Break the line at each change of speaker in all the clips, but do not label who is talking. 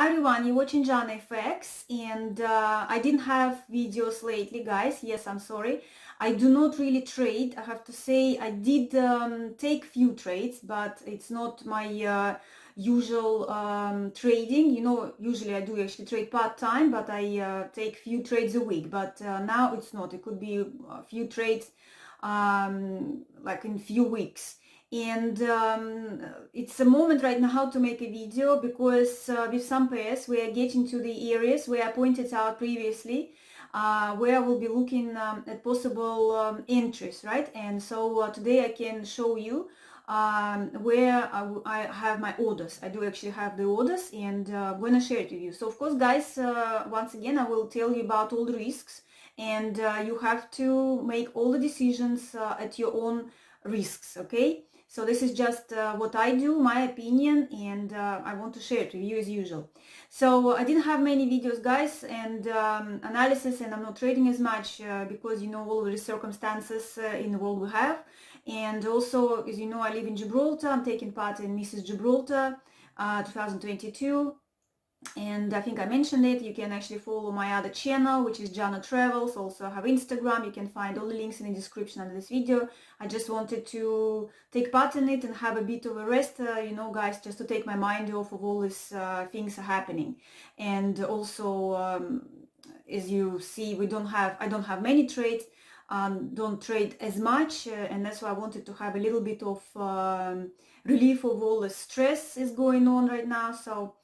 Hi everyone, you're watching Jana FX, and I didn't have videos lately, guys. Yes, I'm sorry. I do not really trade. I have to say I did take few trades, but it's not my usual trading. You know, usually I do actually trade part-time, but I take few trades a week. But now it's not. It could be a few trades like in few weeks. And it's a moment right now to make a video because with some pairs we are getting to the areas where I pointed out previously, where we'll be looking at possible entries, right? And so today I can show you where I have my orders. I do actually have the orders, and I'm going to share it with you. So of course, guys, once again I will tell you about all the risks, and you have to make all the decisions at your own risks, okay? So this is just what I do, my opinion, and I want to share it with you as usual. So I didn't have many videos, guys, and analysis, and I'm not trading as much because, you know, all the circumstances in the world we have. And also, as you know, I live in Gibraltar. I'm taking part in Mrs. Gibraltar 2022. And I think I mentioned it. You can actually follow my other channel, which is Jana Travels. Also I have Instagram. You can find all the links in the description under this video. I just wanted to take part in it and have a bit of a rest, you know, guys, just to take my mind off of all these things happening. And also, as you see, I don't have many trades. Don't trade as much, and that's why I wanted to have a little bit of relief of all the stress is going on right now. So.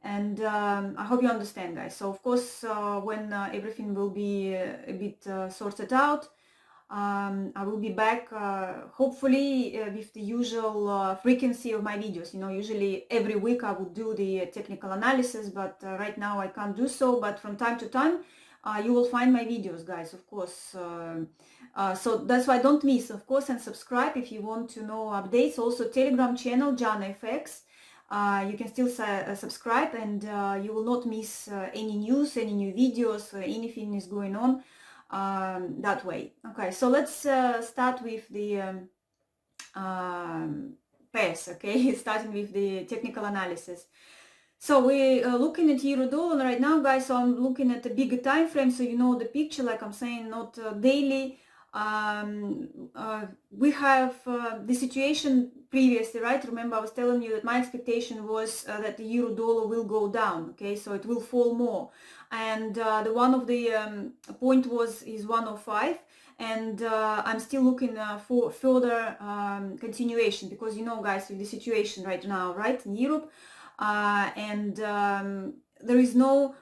And I hope you understand, guys. So of course, when everything will be a bit sorted out, I will be back, hopefully with the usual frequency of my videos. You know, usually every week I would do the technical analysis, but right now I can't do so. But from time to time, you will find my videos, guys, of course. So that's why don't miss, of course, and subscribe if you want to know updates. Also, Telegram channel, Jana FX. You can still subscribe, and you will not miss any news, any new videos, anything is going on that way. Okay, so let's start with the pairs, okay? Starting with the technical analysis. So we're looking at euro dollar right now, guys. So I'm looking at a bigger time frame, so you know the picture, like I'm saying, not daily. We have the situation previously, right? Remember I was telling you that my expectation was that the euro dollar will go down, okay? So it will fall more, and the one of the point is 105, and I'm still looking for further continuation, because you know, guys, with the situation right now, right, in Europe, and there is no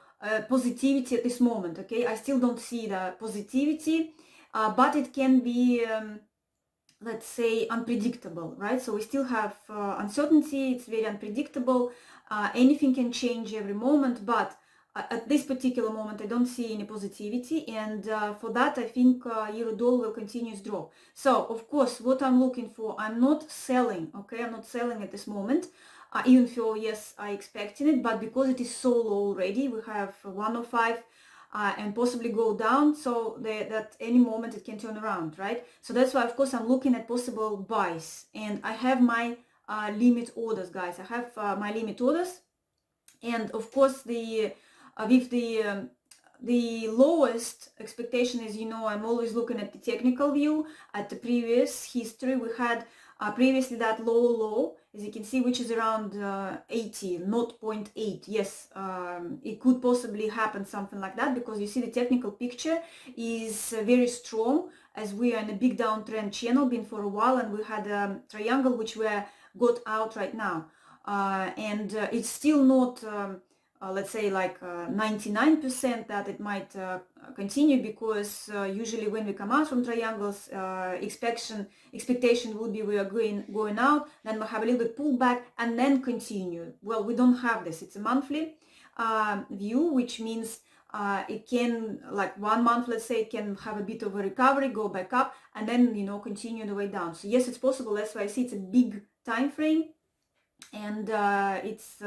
positivity at this moment, okay? I still don't see the positivity. But it can be, let's say, unpredictable, right? So we still have uncertainty. It's very unpredictable. Anything can change every moment, but at this particular moment, I don't see any positivity. And for that, I think euro dollar will continue to drop. So, of course, what I'm looking for, I'm not selling, okay? I'm not selling at this moment. Even though, yes, I expected it, but because it is so low already, we have 105, and possibly go down, so that any moment it can turn around, right? So that's why, of course, I'm looking at possible buys, and I have my limit orders, guys. I have my limit orders, and of course, with the lowest expectation, as you know, I'm always looking at the technical view, at the previous history. We had previously that low, as you can see, which is around 80, not 0.8. Yes, it could possibly happen something like that, because you see the technical picture is very strong, as we are in a big downtrend channel, been for a while, and we had a triangle which we got out right now, and it's still not let's say like 99% that it might continue, because usually when we come out from triangles, expectation would be we are going out, then we have a little bit pullback and then continue. Well, we don't have this. It's a monthly view, which means it can, like 1 month, let's say, it can have a bit of a recovery, go back up, and then, you know, continue the way down. So yes, it's possible. That's why I see it's a big time frame, and it's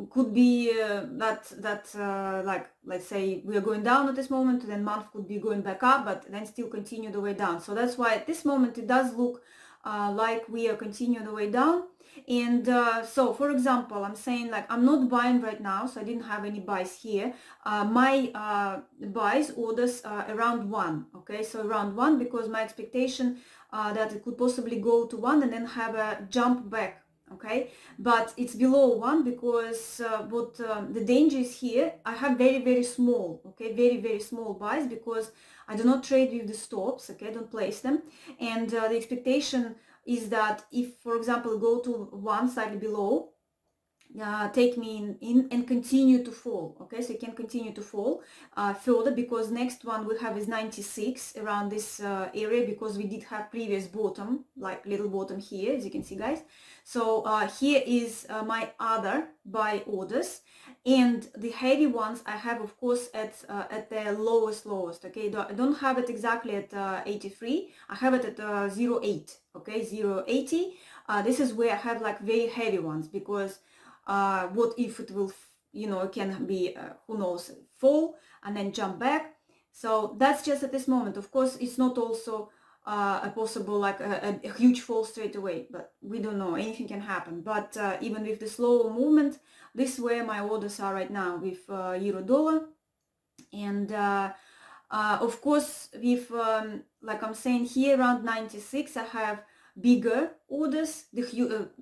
could be like, let's say we are going down at this moment, then month could be going back up, but then still continue the way down. So that's why at this moment it does look like we are continuing the way down. And so for example, I'm saying like I'm not buying right now, so I didn't have any buys here. My buys orders around 1, okay, so around 1, because my expectation that it could possibly go to 1 and then have a jump back, okay, but it's below 1 because the danger is here. I have very small, okay, very small buys because I do not trade with the stops, okay, I don't place them, and the expectation is that if, for example, go to 1 slightly below, take me in and continue to fall, okay, so it can continue to fall further, because next one we have is 96 around this area, because we did have previous bottom, like little bottom here, as you can see, guys. So here is my other buy orders, and the heavy ones I have, of course, at the lowest, okay. I don't have it exactly at 83, I have it at 0.8, okay, 0.80. This is where I have like very heavy ones, because what if it will, it can be, who knows, fall and then jump back. So that's just at this moment. Of course, it's not also a possible like a huge fall straight away, but we don't know, anything can happen. But even with the slower movement, this is where my orders are right now with euro dollar. And of course, with like I'm saying here, around 96, I have bigger orders,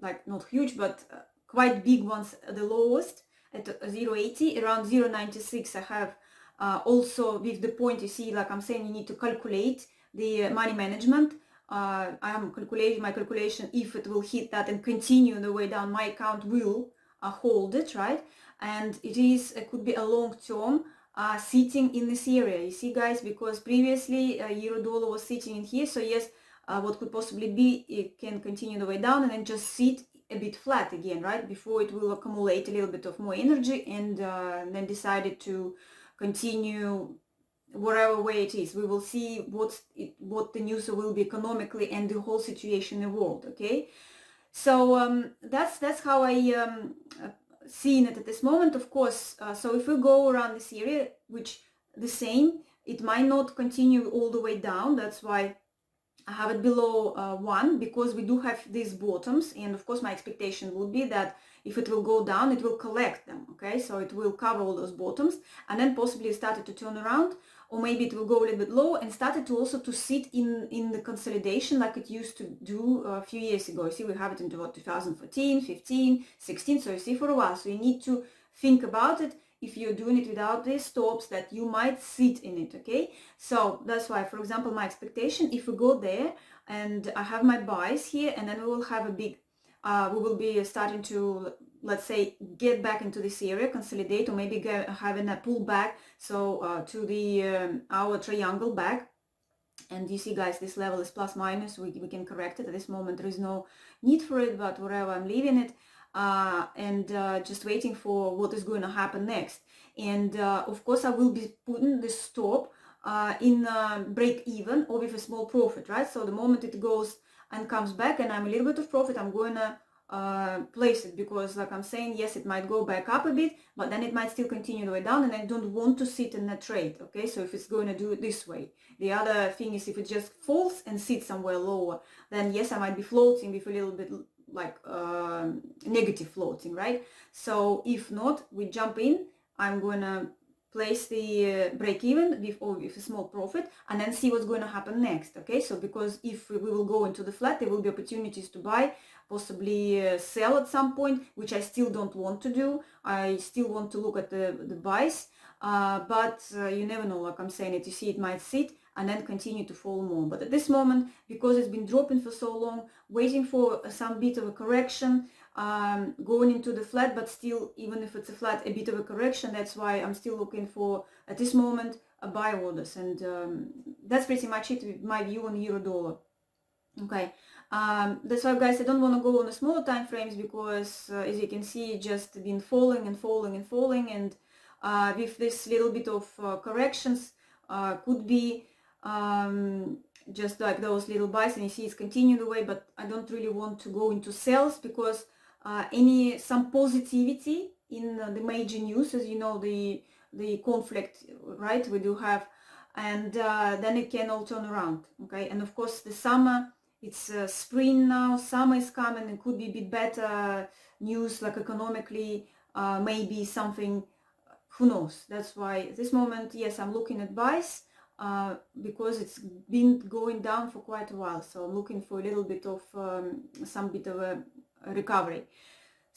like not huge, but quite big ones at the lowest at 0.80. Around 0.96 I have also with the point, you see, like I'm saying, you need to calculate the money management. I am calculating my calculation, if it will hit that and continue the way down, my account will hold it, right? And it could be a long term sitting in this area, you see, guys, because previously euro dollar was sitting in here. So yes, what could possibly be, it can continue the way down and then just sit a bit flat again, right, before it will accumulate a little bit of more energy and then decided to continue whatever way it is. We will see what the news will be economically and the whole situation in the world, okay. So that's how I seeing it at this moment. Of course, so if we go around this area, which the same, it might not continue all the way down. That's why I have it below 1, because we do have these bottoms, and of course my expectation would be that if it will go down, it will collect them, okay, so it will cover all those bottoms and then possibly started to turn around, or maybe it will go a little bit low and started to also to sit in the consolidation like it used to do a few years ago. You see, we have it into 2014, 15, 16, so you see, for a while. So you need to think about it. If you're doing it without these stops, that you might sit in it, okay. So that's why, for example, my expectation, if we go there and I have my buys here, and then we will have a big we will be starting to, let's say, get back into this area, consolidate, or maybe having a pullback, so to the our triangle back. And you see, guys, this level is plus minus, we can correct it. At this moment there is no need for it, but wherever, I'm leaving it and just waiting for what is going to happen next. And of course I will be putting the stop in break even or with a small profit, right? So the moment it goes and comes back and I'm a little bit of profit, I'm going to place it, because like I'm saying, yes, it might go back up a bit, but then it might still continue the way down, and I don't want to sit in that trade, okay? So if it's going to do it this way. The other thing is, if it just falls and sits somewhere lower, then yes, I might be floating with a little bit like negative floating, right? So if not, we jump in, I'm going to place the break even with a small profit, and then see what's going to happen next, okay? So because if we will go into the flat, there will be opportunities to buy, possibly sell at some point, which I still don't want to do. I still want to look at the buys, but you never know, like I'm saying it, you see, it might sit and then continue to fall more. But at this moment, because it's been dropping for so long, waiting for some bit of a correction, going into the flat, but still, even if it's a flat, a bit of a correction, that's why I'm still looking for, at this moment, a buy orders. And that's pretty much it with my view on euro dollar. Okay, that's why, guys, I don't want to go on the smaller time frames, because as you can see, it's just been falling and falling and falling, and with this little bit of corrections, could be just like those little buys, and you see it's continuing the way. But I don't really want to go into sales, because some positivity in the major news, as you know, the conflict, right, we do have, and then it can all turn around, okay? And of course the summer it's spring now, summer is coming, it could be a bit better news, like economically, maybe something, who knows. That's why at this moment, yes, I'm looking at buys, because it's been going down for quite a while, so I'm looking for a little bit of some bit of a recovery.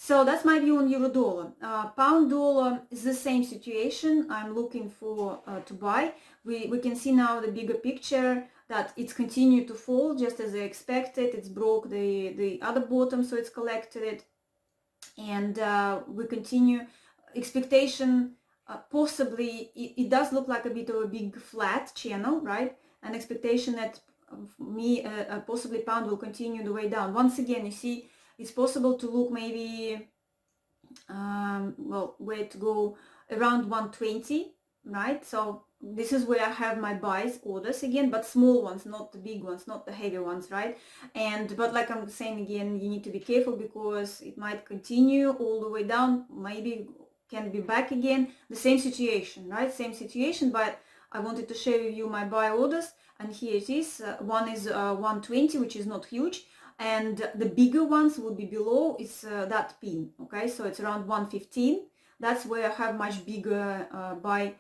So that's my view on euro dollar. Pound dollar is the same situation. I'm looking for to buy. We can see now the bigger picture that it's continued to fall just as I expected. It's broke the other bottom, so it's collected it, and we continue. Expectation, possibly it does look like a bit of a big flat channel, right? An expectation that possibly pound will continue the way down. Once again, you see, it's possible to look maybe, well, where to go, around 120, right? So this is where I have my buys orders again, but small ones, not the big ones, not the heavy ones, right? But like I'm saying again, you need to be careful because it might continue all the way down, maybe can be back again. The same situation, right? Same situation, but I wanted to share with you my buy orders, and here it is. One is 120, which is not huge, and the bigger ones would be below, is that pin, okay? So it's around 115. That's where I have much bigger buy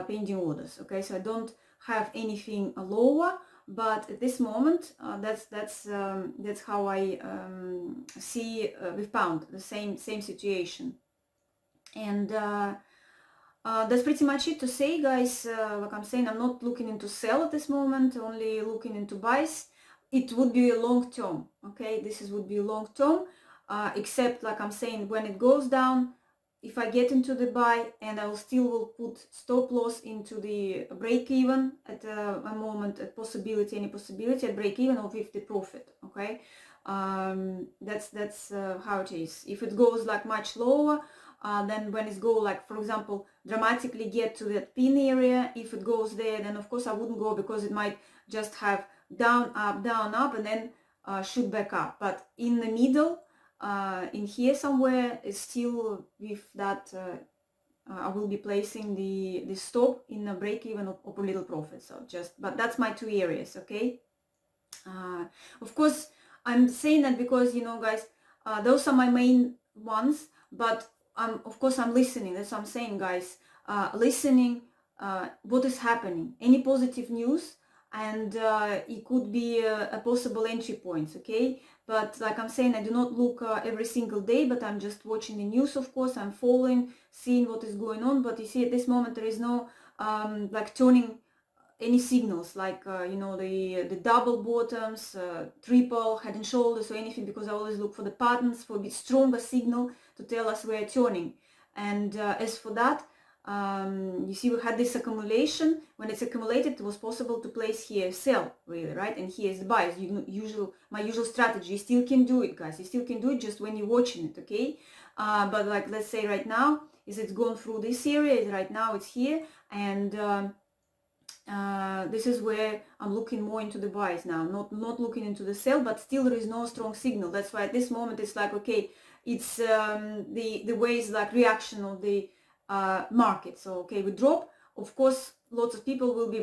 pending orders, okay? So I don't have anything lower, but at this moment, that's how I see with pound, the same situation. And that's pretty much it to say, guys. Like I'm saying, I'm not looking into sell at this moment, only looking into buys. It would be a long term, okay? Would be long term, except like I'm saying, when it goes down, if I get into the buy, and I will put stop loss into the break even at a moment, any possibility at break even or with the profit, okay? That's how it is. If it goes like much lower, then when it go, like for example, dramatically get to that pin area, if it goes there, then of course I wouldn't go, because it might just have down up, and then shoot back up. But in the middle, in here somewhere, is still with that, I will be placing the stop in a break even or a little profit. So but that's my two areas, okay? Of course, I'm saying that because, you know, guys, those are my main ones, but of course I'm listening. That's what I'm saying, guys. Listening what is happening, any positive news, and it could be a possible entry points, okay? But like I'm saying, I do not look every single day, but I'm just watching the news, of course. I'm following, seeing what is going on. But you see, at this moment, there is no like turning any signals, like you know, the double bottoms, triple head and shoulders, or anything, because I always look for the patterns, for a bit stronger signal to tell us we're turning. And as for that, you see, we had this accumulation. When it's accumulated, it was possible to place here sell, really, right? And here is the buys. My usual strategy. You still can do it, guys. You still can do it, just when you're watching it, okay? But like, let's say right now, it's gone through this area. Right now it's here, and this is where I'm looking more into the buys now, not looking into the sell, but still there is no strong signal. That's why at this moment it's like, okay, it's the way is like reaction of the market. So okay, we drop, of course lots of people will be,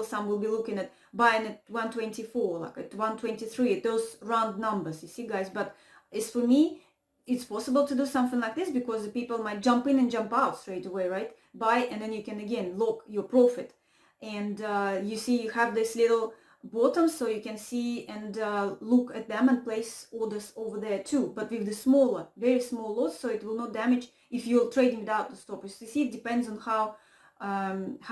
some will be looking at buying at 124, like at 123, at those round numbers, you see, guys. But as for me, it's possible to do something like this, because the people might jump in and jump out straight away, right? Buy, and then you can again lock your profit. And you see, you have this little bottom, so you can see and look at them and place orders over there too, but with the smaller, very small lots, so it will not damage if you're trading without the stop. You see, it depends on how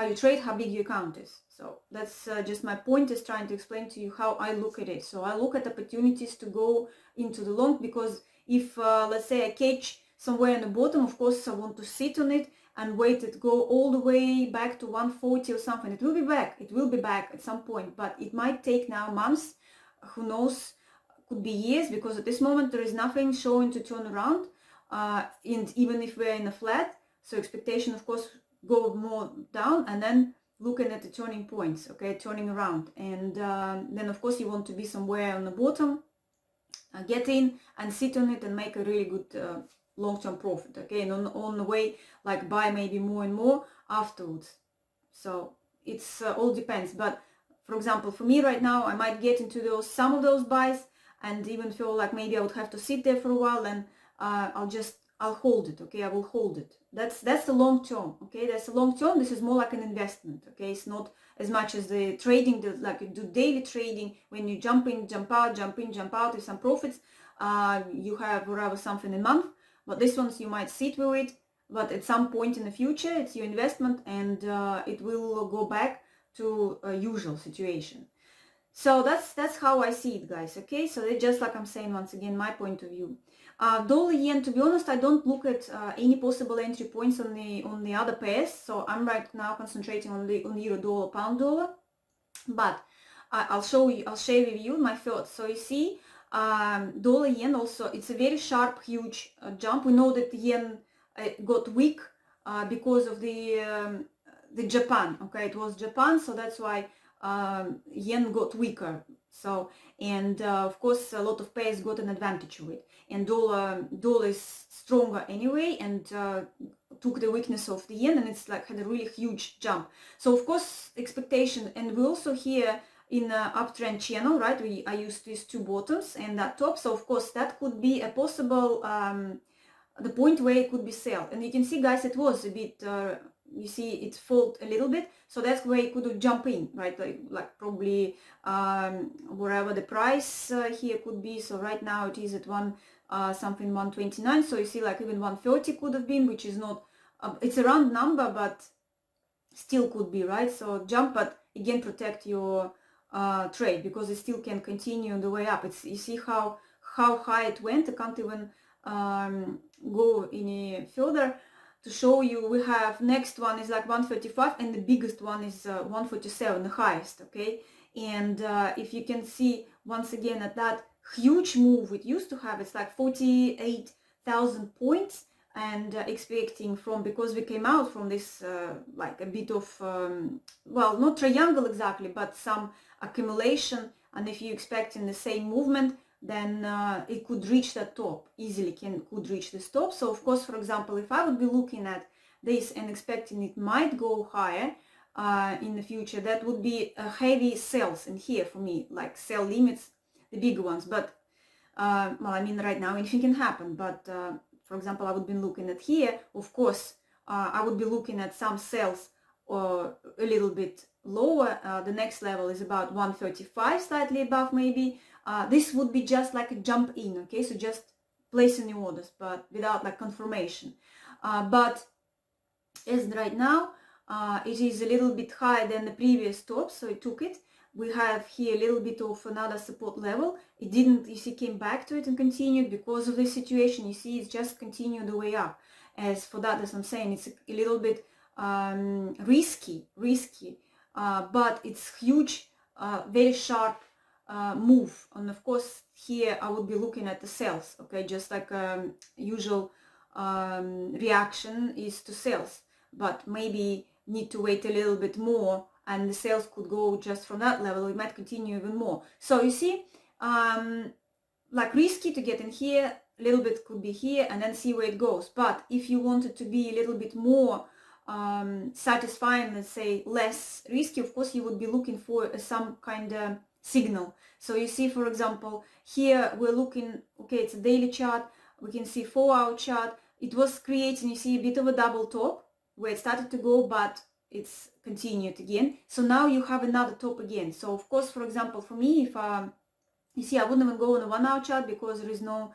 you trade, how big your account is. So that's just my point, is trying to explain to you how I look at it. So I look at opportunities to go into the long, because if let's say I catch somewhere in the bottom, of course I want to sit on it and wait it go all the way back to 140 or something. It will be back at some point, but it might take now months, who knows, could be years, because at this moment there is nothing showing to turn around, and even if we're in a flat, so expectation of course go more down, and then looking at the turning points, okay, turning around, and then of course you want to be somewhere on the bottom, get in and sit on it and make a really good long-term profit, okay, and on the way, like buy maybe more and more afterwards. So it's all depends, but for example, for me right now, I might get into some of those buys and even feel like maybe I would have to sit there for a while, and I'll hold it, okay? I will hold it. That's the long term, okay? That's the long term. This is more like an investment, okay? It's not as much as the trading, like you do daily trading when you jump in, jump out, jump in, jump out with some profits. You have whatever something a month, but this one's you might sit with it, but at some point in the future, it's your investment, and it will go back to a usual situation. So that's how I see it, guys, okay? So that's just like I'm saying, once again, my point of view. Dollar yen, to be honest, I don't look at any possible entry points on the other pairs. So I'm right now concentrating on euro dollar, pound dollar. But I'll share with you my thoughts. So you see, dollar yen also, it's a very sharp, huge jump. We know that the yen got weak because of the Japan. Okay, it was Japan, so that's why yen got weaker. So, and of course a lot of pairs got an advantage of it, and dollar is stronger anyway, and took the weakness of the yen, and it's like had a really huge jump. So of course expectation, and we also here in uptrend channel, right, I used these two bottoms and that top, so of course that could be a possible the point where it could be sell. And you can see, guys, it was a bit you see it fold a little bit, so that's where you could jump in, right? Like probably wherever the price here could be. So right now it is at something 129, so you see like even 130 could have been, which is not it's a round number, but still could be, right? So jump, but again protect your trade, because it still can continue on the way up. It's, you see how high it went. I can't even go any further to show you. We have next one is like 135, and the biggest one is 147, the highest, okay? And if you can see once again at that huge move it used to have, it's like 48,000 points, and expecting from, because we came out from this like a bit of well, not triangle exactly, but some accumulation, and if you're expecting the same movement, then it could reach that top easily, could reach this top. So of course, for example, if I would be looking at this and expecting it might go higher in the future, that would be heavy sells in here for me, like sell limits, the bigger ones. But well, I mean, right now anything can happen, but for example, I would be looking at here, of course, I would be looking at some sells a little bit lower. The next level is about 135, slightly above maybe. This would be just like a jump in, okay? So just placing the orders, but without like confirmation. But as right now, it is a little bit higher than the previous top, so it took it. We have here a little bit of another support level. It didn't, you see, came back to it and continued because of this situation. You see, it's just continued the way up. As for that, as I'm saying, it's a little bit risky, but it's huge, very sharp move. And of course, here I would be looking at the sales, okay? Just like usual reaction is to sales, but maybe need to wait a little bit more, and the sales could go just from that level. It might continue even more. So you see, like risky to get in here, a little bit could be here, and then see where it goes. But if you wanted to be a little bit more satisfying, let's say less risky, of course you would be looking for some kind of signal. So you see, for example, here we're looking, okay, it's a daily chart. We can see 4-hour chart. It was creating, you see, a bit of a double top where it started to go, but it's continued again. So now you have another top again. So of course, for example, for me, if you see, I wouldn't even go on a 1-hour chart because there is no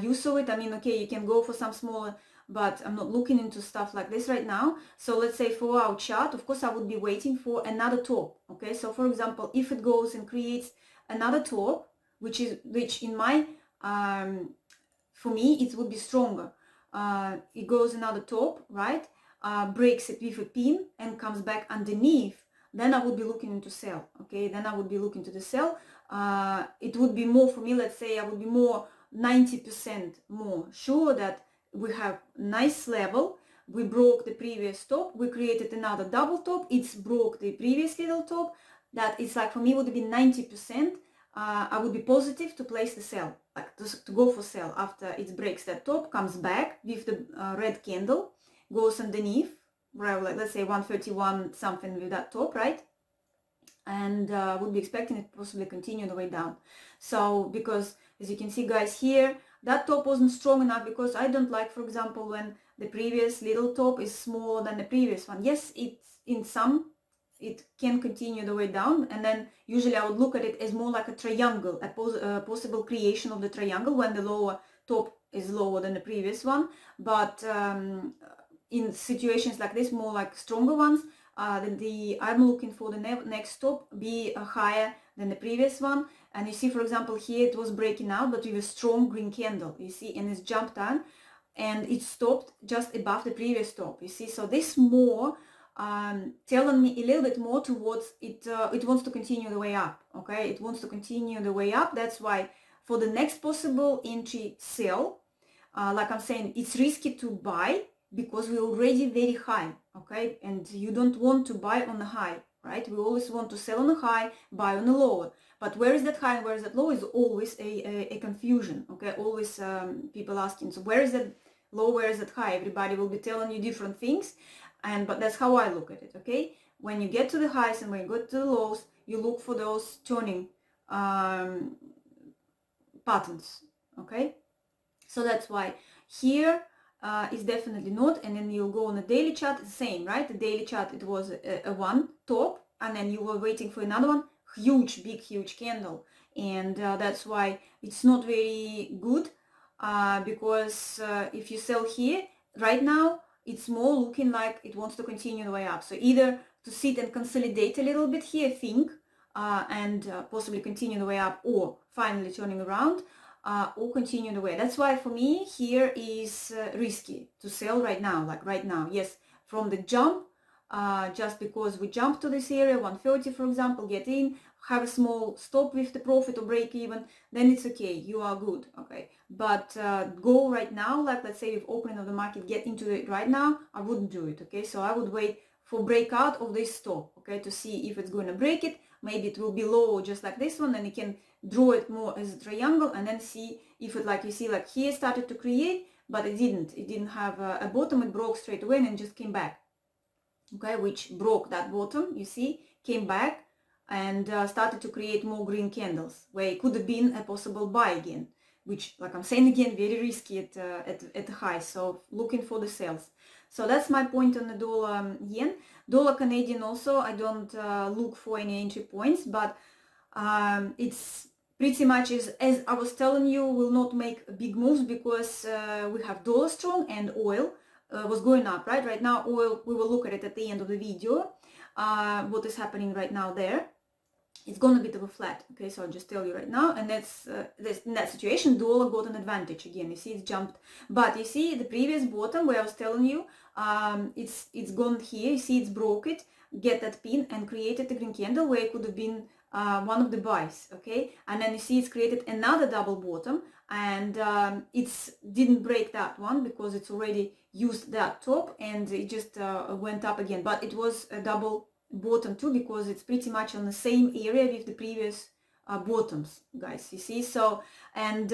use of it. I mean, okay, you can go for some smaller, but I'm not looking into stuff like this right now. So let's say 4-hour chart, of course I would be waiting for another top, okay? So for example, if it goes and creates another top, which in my for me it would be stronger, it goes another top, right, breaks it with a pin and comes back underneath, then I would be looking into sell, okay? Then I would be looking to the sell. It would be more for me, let's say I would be more 90% more sure that we have nice level, we broke the previous top, we created another double top, it's broke the previous little top. That is like, for me would be 90%. I would be positive to place the sell, like to go for sell after it breaks that top, comes back with the red candle, goes underneath, right, like let's say 131 something with that top, right? and would be expecting it to possibly continue the way down. So because as you can see guys here, that top wasn't strong enough, because I don't like, for example, when the previous little top is smaller than the previous one. Yes, it's in some, it can continue the way down, and then usually I would look at it as more like a triangle, a possible creation of the triangle when the lower top is lower than the previous one. But in situations like this, more like stronger ones, then I'm looking for the next top be higher than the previous one. And you see, for example, here it was breaking out, but with a strong green candle, you see, and it's jumped on, and it stopped just above the previous top, you see. So this more telling me a little bit more towards it. It wants to continue the way up. Okay, it wants to continue the way up. That's why for the next possible entry sell, like I'm saying, it's risky to buy because we're already very high. Okay, and you don't want to buy on the high, right? We always want to sell on the high, buy on the lower. But where is that high and where is that low is always a confusion. Okay, always people asking, so where is that low, where is that high? Everybody will be telling you different things. But that's how I look at it. Okay, when you get to the highs and when you go to the lows, you look for those turning patterns. Okay, so that's why here is definitely not. And then you'll go on the daily chart, the same, right? The daily chart, it was a one top, and then you were waiting for another one, huge, big, huge candle, and that's why it's not very good, because if you sell here right now, it's more looking like it wants to continue the way up. So either to sit and consolidate a little bit here, think, and possibly continue the way up, or finally turning around, or continue the way. That's why for me here is risky to sell right now, like right now. Yes, from the jump, just because we jump to this area, 130 for example, get in, have a small stop with the profit or break even, then it's okay, you are good. Okay, but go right now, like let's say with opening of the market, get into it right now, I wouldn't do it. Okay, so I would wait for breakout of this stop, okay, to see if it's going to break it. Maybe it will be low just like this one, and you can draw it more as a triangle and then see if it, like you see, like here started to create, but it didn't have a bottom. It broke straight away and then just came back. Okay, which broke that bottom, you see, came back and started to create more green candles, where it could have been a possible buy again, which, like I'm saying again, very risky at the high. So looking for the sales. So that's my point on the dollar yen. Dollar Canadian also, I don't look for any entry points, but it's pretty much as I was telling you, will not make big moves, because we have dollar strong and oil was going up, right? Right now oil, we will look at it at the end of the video, what is happening right now there. It's gone a bit of a flat. Okay, so I'll just tell you right now, and that's in that situation dollar got an advantage again. You see, it's jumped, but you see the previous bottom where I was telling you, it's gone here. You see, it's broke it, get that pin, and created a green candle where it could have been one of the buys. Okay, and then you see it's created another double bottom, and it's didn't break that one because it's already used that top, and it just went up again. But it was a double bottom too, because it's pretty much on the same area with the previous bottoms, guys, you see. So and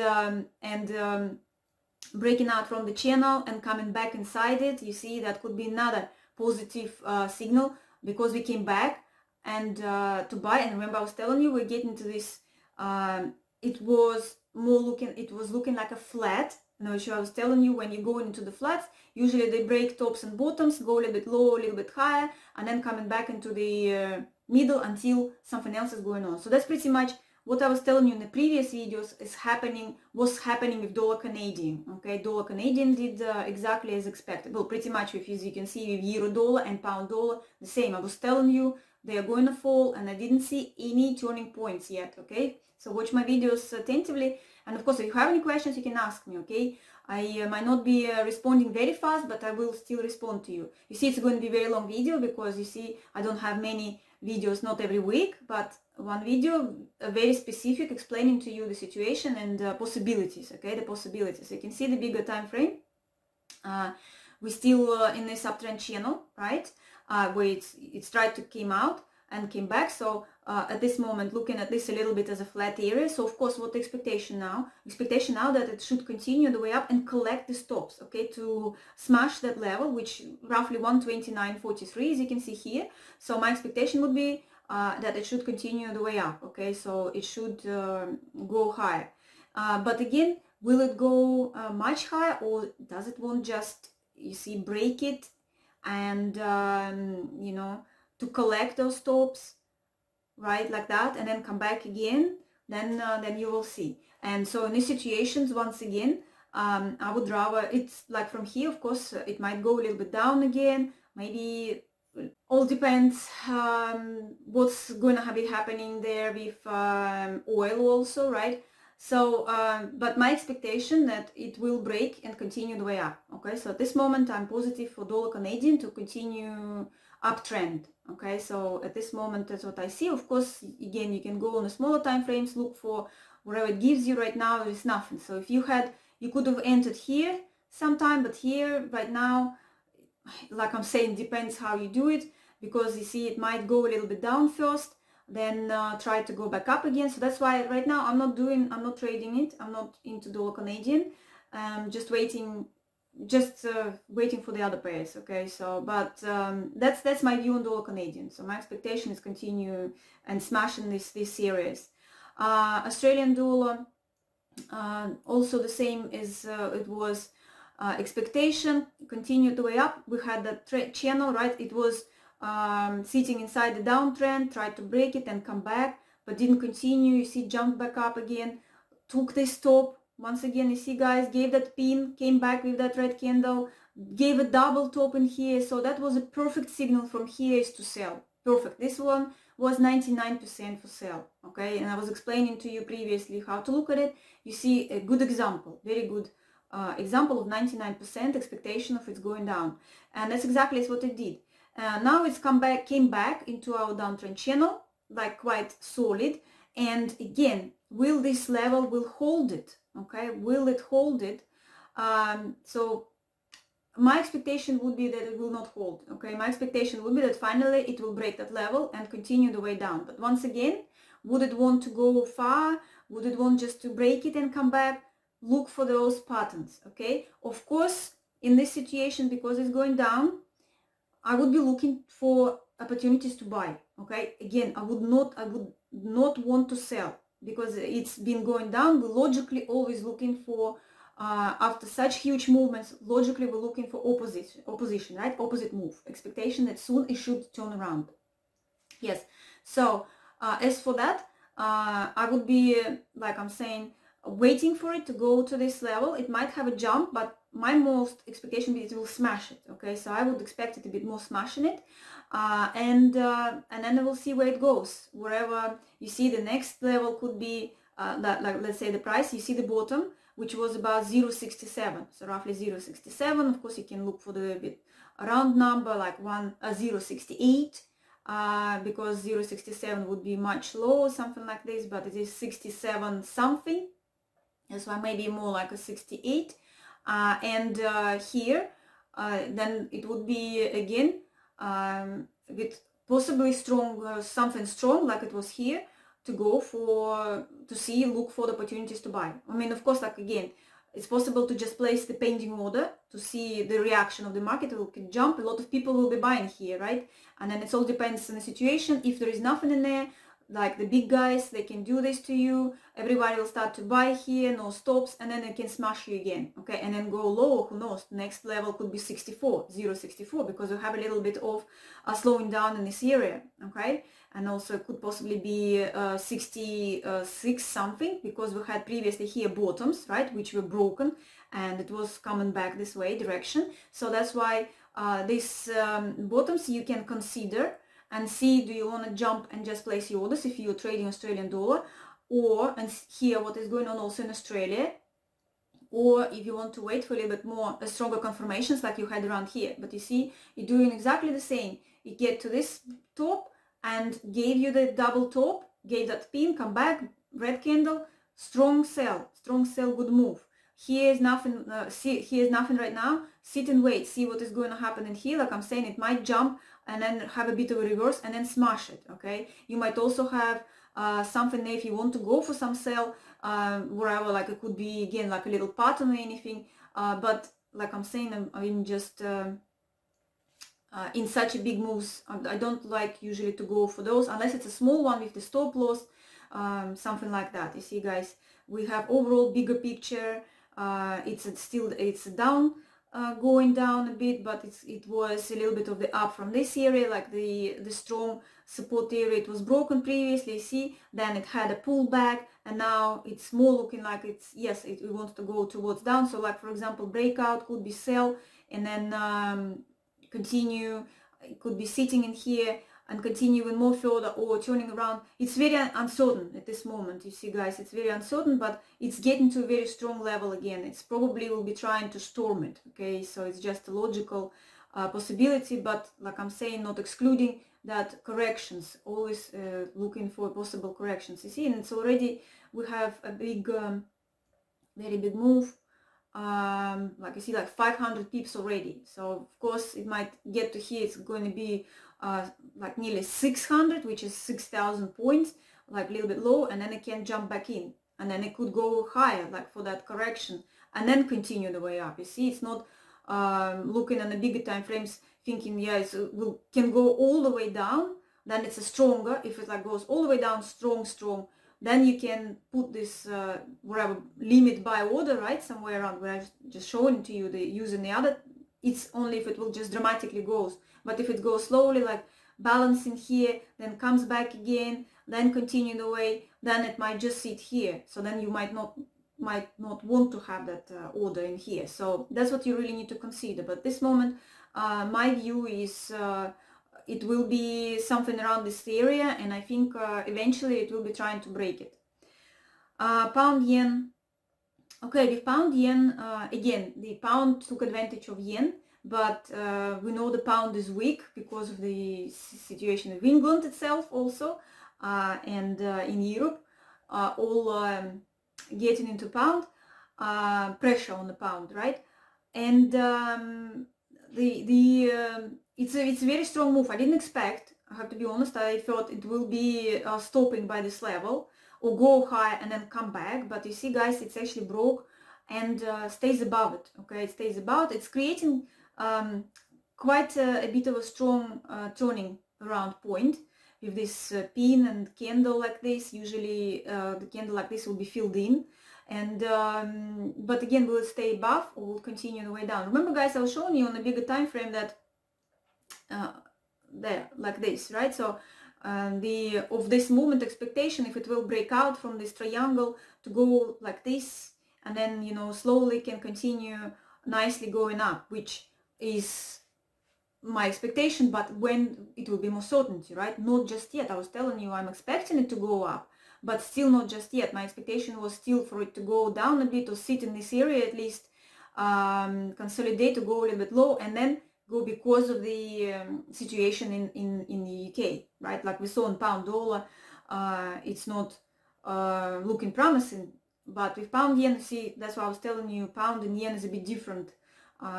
breaking out from the channel and coming back inside it, you see, that could be another positive signal, because we came back and to buy. And remember I was telling you, we're getting to this, it was looking like a flat. Now, I was telling you, when you go into the flats, usually they break tops and bottoms, go a little bit lower, a little bit higher, and then coming back into the middle until something else is going on. So that's pretty much what I was telling you in the previous videos was happening with dollar Canadian. Okay, dollar Canadian did exactly as expected. Well, pretty much with, as you can see, with euro dollar and pound dollar, the same. I was telling you they are going to fall, and I didn't see any turning points yet. Okay, so watch my videos attentively. And of course, if you have any questions, you can ask me, okay? I might not be responding very fast, but I will still respond to you. You see, it's going to be a very long video, because you see, I don't have many videos, not every week, but one video, very specific, explaining to you the situation and possibilities, okay? The possibilities. You can see the bigger time frame. We're still in this uptrend channel, right? Where it's tried to came out and came back. So at this moment, looking at this a little bit as a flat area. So of course, what the expectation now? Expectation now that it should continue the way up and collect the stops, okay, to smash that level, which roughly 129.43, as you can see here. So my expectation would be that it should continue the way up. Okay, so it should go higher. But again, will it go much higher, or does it want just, you see, break it and you know, to collect those tops, right, like that, and then come back again? Then you will see. And so in these situations, once again, I would rather, it's like from here, of course, it might go a little bit down again, maybe. All depends what's going to be happening there with oil also, right? So, but my expectation that it will break and continue the way up. Okay, so at this moment I'm positive for dollar Canadian to continue uptrend. Okay, so at this moment that's what I see. Of course, again, you can go on the smaller time frames, look for whatever it gives you. Right now there is nothing. So if you could have entered here sometime, but here right now, like I'm saying, depends how you do it, because you see it might go a little bit down first, then try to go back up again. So that's why right now I'm not trading it. I'm not into dollar Canadian. Just waiting for the other pairs. Okay, so but that's my view on dollar Canadian. So my expectation is continue and smashing this series. Australian dollar, also the same as it was. Expectation continued the way up. We had the channel, right? It was sitting inside the downtrend, tried to break it and come back, but didn't continue. You see, jumped back up again, took this top once again. You see, guys, gave that pin, came back with that red candle, gave a double top in here. So that was a perfect signal from here is to sell. Perfect. This one was 99% for sell. Okay, and I was explaining to you previously how to look at it. You see a good example, very good example of 99% expectation of it's going down, and that's exactly what it did. Now it's came back into our downtrend channel, like quite solid. And again, will this level will hold it? Okay, will it hold it? So my expectation would be that it will not hold. Okay, my expectation would be that finally it will break that level and continue the way down. But once again, would it want to go far? Would it want just to break it and come back? Look for those patterns. Okay, of course, in this situation, because it's going down, I would be looking for opportunities to buy. Okay, again, I would not want to sell, because it's been going down. We're logically always looking for after such huge movements, logically we're looking for opposition, right? Opposite move, expectation that soon it should turn around. Yes, so as for that, I would be like I'm saying, waiting for it to go to this level. It might have a jump, but my most expectation is it will smash it. Okay, so I would expect it a bit more smashing it, and then we'll see where it goes. Wherever you see the next level could be that, like, let's say the price, you see the bottom, which was about 0.67, so roughly 0.67. Of course, you can look for the bit round number like 0.68. Because 0.67 would be much lower, something like this, but it is 67 something. That's why maybe more like a 68. And here, then it would be again with possibly strong, something strong like it was here, to go for, look for the opportunities to buy. I mean, of course, like again, it's possible to just place the pending order to see the reaction of the market. It will jump. A lot of people will be buying here, right? And then it all depends on the situation. If there is nothing in there, like the big guys, they can do this to you. Everybody will start to buy here, no stops, and then they can smash you again, okay? And then go lower, who knows? Next level could be 64, 0.64, because you have a little bit of slowing down in this area, okay? And also it could possibly be 66 something, because we had previously here bottoms, right, which were broken, and it was coming back this way direction. So that's why these bottoms you can consider and see, do you want to jump and just place your orders if you're trading Australian dollar, or and hear what is going on also in Australia, or if you want to wait for a little bit more stronger confirmations like you had around here. But you see, you're doing exactly the same. You get to this top and gave you the double top, gave that pin, come back, red candle, strong sell, good move. Here is nothing. Here is nothing right now. Sit and wait. See what is going to happen in here. Like I'm saying, it might jump and then have a bit of a reverse and then smash it. Okay. You might also have something there if you want to go for some sell, wherever. Like it could be again like a little pattern or anything. But like I'm saying, I'm just in such a big moves. I don't like usually to go for those unless it's a small one with the stop loss, something like that. You see, guys, we have overall bigger picture. It's down, going down a bit, but it was a little bit of the up from this area, like the strong support area. It was broken previously, see, then it had a pullback, and now it's more looking like it's, yes, it wants to go towards down. So like, for example, breakout could be sell, and then continue, it could be sitting in here and continue even more further, or turning around. It's very uncertain at this moment. You see, guys, it's very uncertain, but it's getting to a very strong level again. It's probably will be trying to storm it. Okay, so it's just a logical possibility, but like I'm saying, not excluding that corrections, always looking for possible corrections. You see, and it's already, we have a big, very big move. Like you see, like 500 pips already. So of course it might get to here, it's going to be like nearly 600, which is 6,000 points, like a little bit low, and then it can jump back in, and then it could go higher, like for that correction, and then continue the way up. You see, it's not looking at the bigger time frames thinking, yeah, it can go all the way down, then it's a stronger. If it like goes all the way down, strong, then you can put this whatever limit buy order, right, somewhere around where I've just shown to you, using the other. It's only if it will just dramatically goes, but if it goes slowly, like balancing here, then comes back again, then continue the way, then it might just sit here. So then you might not want to have that order in here. So that's what you really need to consider. But this moment, my view is it will be something around this area, and I think eventually it will be trying to break it. Pound yen. Okay, with pound yen, again, the pound took advantage of yen, but we know the pound is weak because of the situation of England itself also, and in Europe, all getting into pound, pressure on the pound, right? And it's a very strong move. I didn't expect, I have to be honest, I thought it will be stopping by this level or go high and then come back, but you see, guys, it's actually broke and stays above it. Okay, it stays above it. It's creating quite a bit of a strong turning around point with this pin and candle like this. Usually the candle like this will be filled in, and but again, will it stay above or will continue the way down? Remember, guys, I was showing you on a bigger time frame that there, like this, right? So of this movement expectation, if it will break out from this triangle to go like this, and then, you know, slowly can continue nicely going up, which is my expectation, but when it will be more certainty, right? Not just yet. I was telling you I'm expecting it to go up, but still not just yet. My expectation was still for it to go down a bit or sit in this area at least, consolidate to go a little bit low, and then go because of the situation in the UK, right? Like we saw in pound dollar, it's not looking promising, but with pound yen, see, that's why I was telling you, pound and yen is a bit different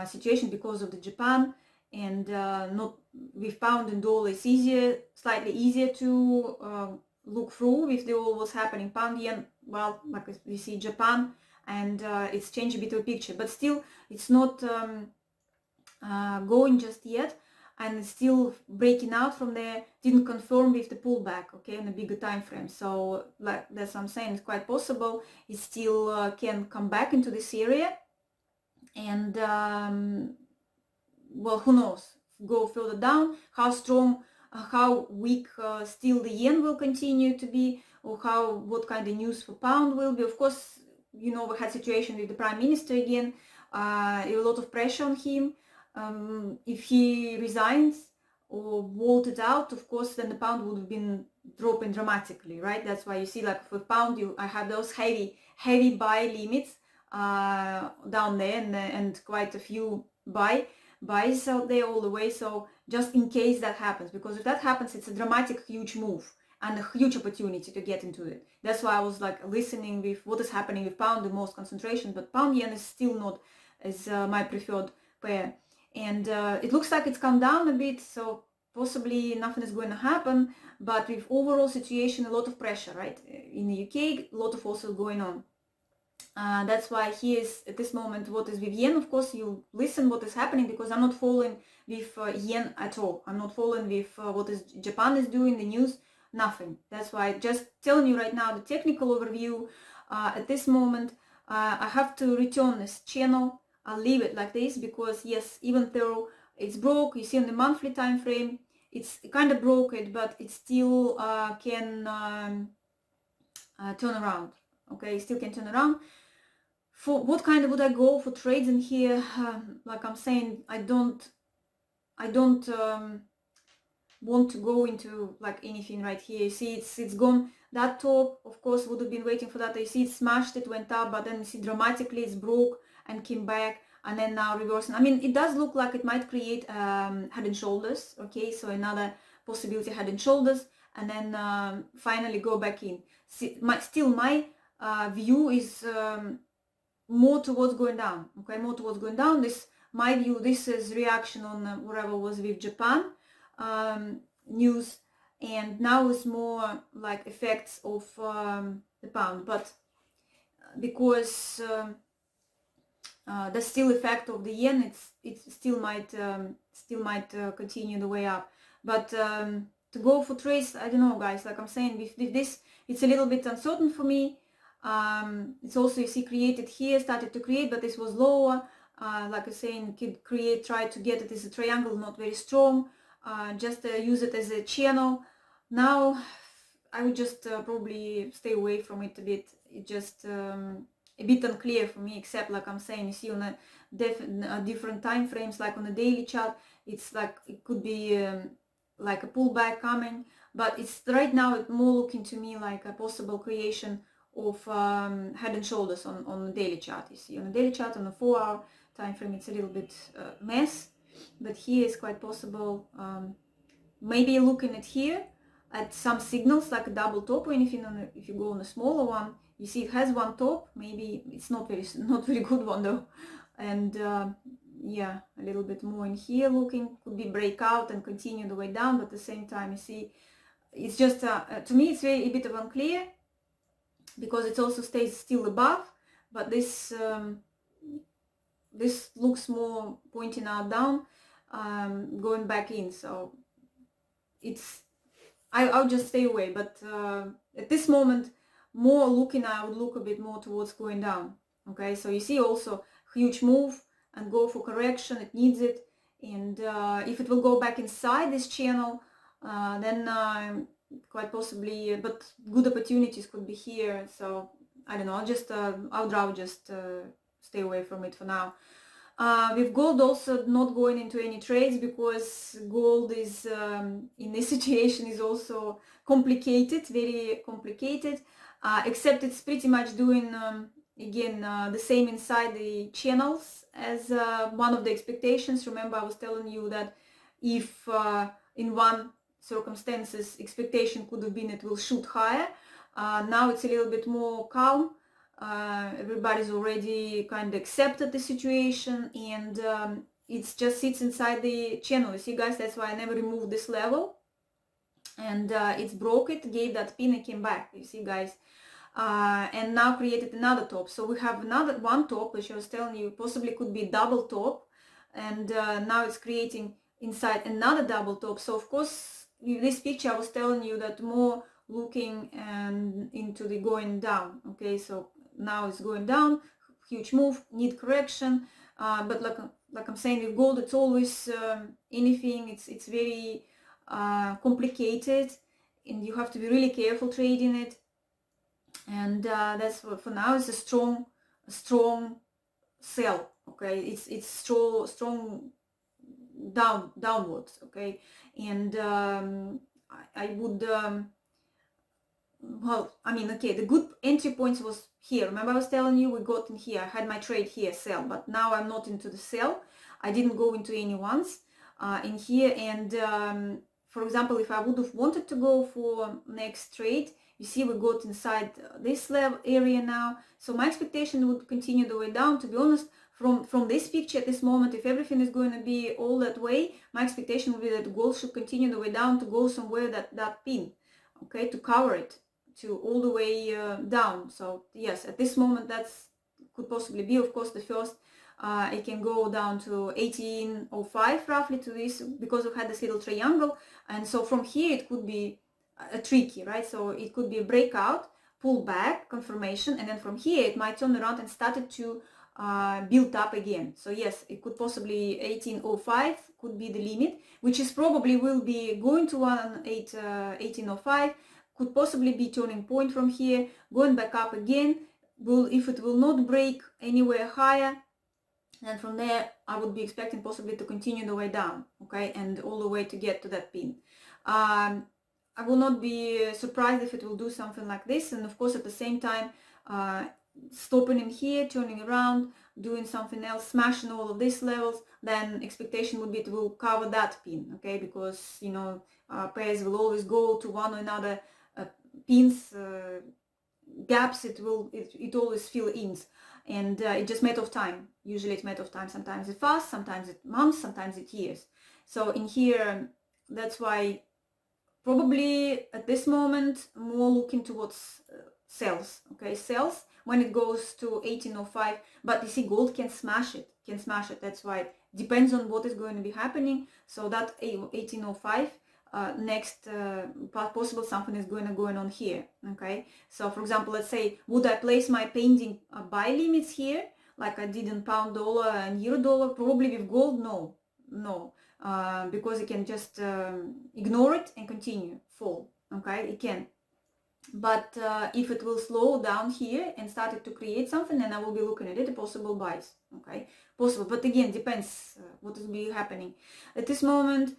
situation because of the Japan, and not with pound and dollar, it's easier, slightly easier to look through with the all what's happening. Pound yen, well, like we see Japan, and it's changed a bit of a picture, but still it's not going just yet, and it's still breaking out from there. Didn't confirm with the pullback, okay, in a bigger time frame. So like that's what I'm saying, it's quite possible it still can come back into this area, and well, who knows, go further down, how strong, how weak still the yen will continue to be, or what kind of news for pound will be. Of course, you know, we had situation with the prime minister again, a lot of pressure on him. If he resigns or vaulted out, of course, then the pound would have been dropping dramatically, right? That's why you see, like for pound, I have those heavy buy limits down there, and quite a few buys out there all the way. So just in case that happens, because if that happens, it's a dramatic, huge move and a huge opportunity to get into it. That's why I was like listening with what is happening with pound, the most concentration, but pound yen is still not as my preferred pair. And it looks like it's come down a bit, so possibly nothing is going to happen, but with overall situation, a lot of pressure, right? In the UK, a lot of also going on. That's why here is at this moment what is with yen. Of course, you listen what is happening, because I'm not following with yen at all. I'm not following with what is Japan is doing, the news, nothing. That's why just telling you right now the technical overview. At this moment, I have to return this channel. I'll leave it like this, because yes, even though it's broke, you see on the monthly time frame, it's kind of broke it, but it still can turn around. Okay, still can turn around. For what kind of would I go for trades in here? Like I'm saying, I don't want to go into like anything right here. You see, it's gone. That top, of course, would have been waiting for that. You see, it smashed, it went up, but then you see dramatically it's broke and came back, and then now reversing. I mean, it does look like it might create head and shoulders. Okay, so another possibility, head and shoulders, and then finally go back in. See, my view is more towards going down. Okay, more towards going down. This, my view, this is reaction on whatever was with Japan news, and now it's more like effects of the pound. But because the still effect of the yen, it still might continue the way up. But to go for trades, I don't know, guys. Like I'm saying, with this, it's a little bit uncertain for me. It's also, you see, created here, started to create, but this was lower. Like I was saying, could create, try to get it as a triangle, not very strong. Just use it as a channel. Now I would just probably stay away from it a bit. It just a bit unclear for me, except like I'm saying, you see on a different time frames, like on the daily chart, it's like it could be like a pullback coming, but it's right now more looking to me like a possible creation of head and shoulders on the daily chart. You see on the daily chart, on the 4-hour time frame, it's a little bit mess, but here is quite possible. Maybe looking at here at some signals like a double top or anything. If you go on a smaller one, you see it has one top. Maybe it's not very good one though, and yeah, a little bit more in here looking, could be breakout and continue the way down, but at the same time, you see, it's just to me it's a bit of unclear, because it also stays still above, but this this looks more pointing out down, going back in. So it's, I'll just stay away. But at this moment, more looking, I would look a bit more towards going down. Okay, so you see also huge move and go for correction. It needs it, and if it will go back inside this channel, then quite possibly, but good opportunities could be here. So I don't know, I'll rather just stay away from it for now. With gold also not going into any trades, because gold is in this situation is also complicated, very complicated, except it's pretty much doing again the same inside the channels as one of the expectations. Remember, I was telling you that if in one circumstances expectation could have been it will shoot higher, now it's a little bit more calm. Everybody's already kind of accepted the situation, and it just sits inside the channel. You see, guys, that's why I never removed this level, and it's broke it, gave that pin and came back. You see, guys, and now created another top. So we have another one top, which I was telling you possibly could be double top, and now it's creating inside another double top. So of course, in this picture I was telling you that more looking and into the going down. Okay, so now it's going down, huge move, need correction, but like I'm saying, with gold, it's always anything, it's very complicated, and you have to be really careful trading it. And that's what for now. It's a strong sell. Okay, it's strong downwards. Okay, and I would well, I mean, okay, the good entry points was here. Remember I was telling you we got in here, I had my trade here, sell, but now I'm not into the sell. I didn't go into any ones in here, and for example, if I would have wanted to go for next trade, you see we got inside this level area now, so my expectation would continue the way down. To be honest, from this picture at this moment, if everything is going to be all that way, my expectation would be that gold should continue the way down to go somewhere that pin, okay, to cover it to all the way down. So yes, at this moment, that's could possibly be. Of course, the first it can go down to 1805 roughly to this, because we had this little triangle, and so from here it could be tricky, right? So it could be a breakout, pull back, confirmation, and then from here it might turn around and started to build up again. So yes, it could possibly 1805 could be the limit, which is probably will be going to 1805, could possibly be turning point from here, going back up again. If it will not break anywhere higher, and from there I would be expecting possibly to continue the way down, okay, and all the way to get to that pin. I will not be surprised if it will do something like this, and of course at the same time stopping in here, turning around, doing something else, smashing all of these levels, then expectation would be it will cover that pin, okay, because you know pairs will always go to one or another pins, gaps, it always fill in, and it's just matter of time. Usually it's matter of time. Sometimes it's fast, sometimes it's months, sometimes it's years. So in here, that's why probably at this moment more looking towards sells, okay, sells when it goes to 1805. But you see, gold can smash it, that's why depends on what is going to be happening. So that 1805 next possible something is going on here, okay. So for example, let's say, would I place my pending buy limits here like I did in pound dollar and euro dollar? Probably with gold, no, because it can just ignore it and continue fall, okay, it can. But if it will slow down here and started to create something, then I will be looking at it, possible buys, okay, possible. But again, depends what will be happening at this moment.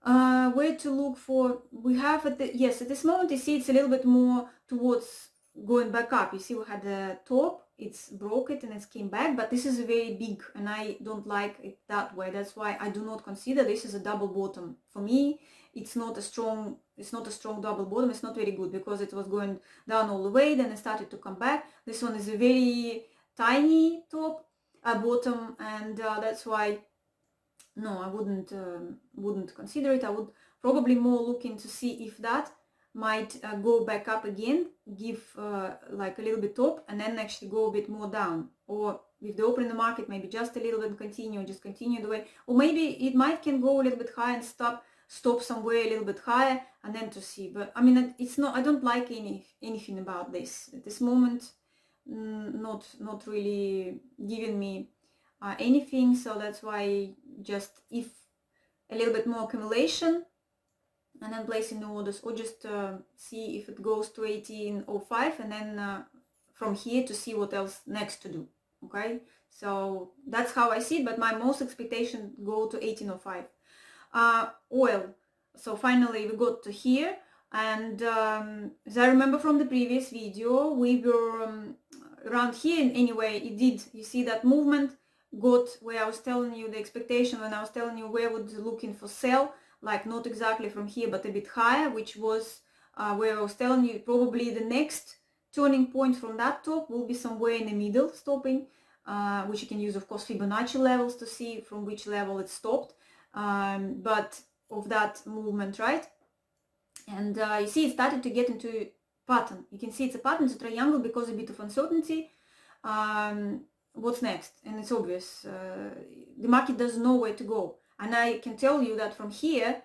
Where to look for, we have at this moment you see it's a little bit more towards going back up. You see we had the top, it's broke it and it came back, but this is very big and I don't like it that way. That's why I do not consider this as a double bottom. For me, it's not a strong double bottom. It's not very good because it was going down all the way, then it started to come back. This one is a very tiny top bottom, and that's why no, I wouldn't consider it. I would probably more looking to see if that might go back up again, give like a little bit top, and then actually go a bit more down. Or with the open in the market, maybe just a little bit continue the way. Or maybe it might can go a little bit higher and stop somewhere a little bit higher, and then to see. But I mean, it's not. I don't like anything about this at this moment. Not really giving me anything. So that's why just if a little bit more accumulation and then placing the orders, or just see if it goes to 1805 and then from here to see what else next to do, okay. So that's how I see it, but my most expectation go to 1805. Oil, so finally we got to here, and as I remember from the previous video, we were around here anyway. It did, you see that movement got where I was telling you the expectation when I was telling you where would looking for sell, like not exactly from here but a bit higher, which was where I was telling you probably the next turning point from that top will be somewhere in the middle stopping, which you can use of course Fibonacci levels to see from which level it stopped, but of that movement, right? And you see it started to get into a pattern. You can see it's a pattern, it's a triangle because a bit of uncertainty. What's next? And it's obvious. The market doesn't know where to go. And I can tell you that from here,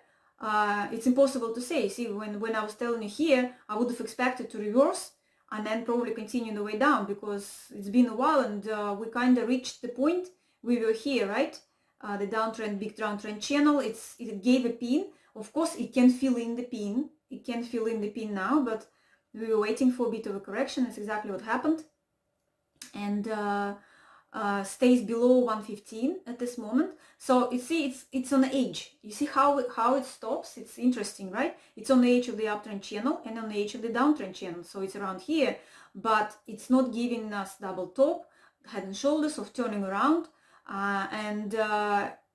it's impossible to say. See, when I was telling you here, I would have expected to reverse and then probably continue the way down, because it's been a while and we kind of reached the point we were here, right? The downtrend, big downtrend channel, it gave a pin. Of course, it can fill in the pin. It can fill in the pin now, but we were waiting for a bit of a correction. That's exactly what happened. And stays below 115 at this moment. So you see it's on the edge. You see how it stops? It's interesting, right? It's on the edge of the uptrend channel and on the edge of the downtrend channel. So it's around here, but it's not giving us double top, head and shoulders of turning around, and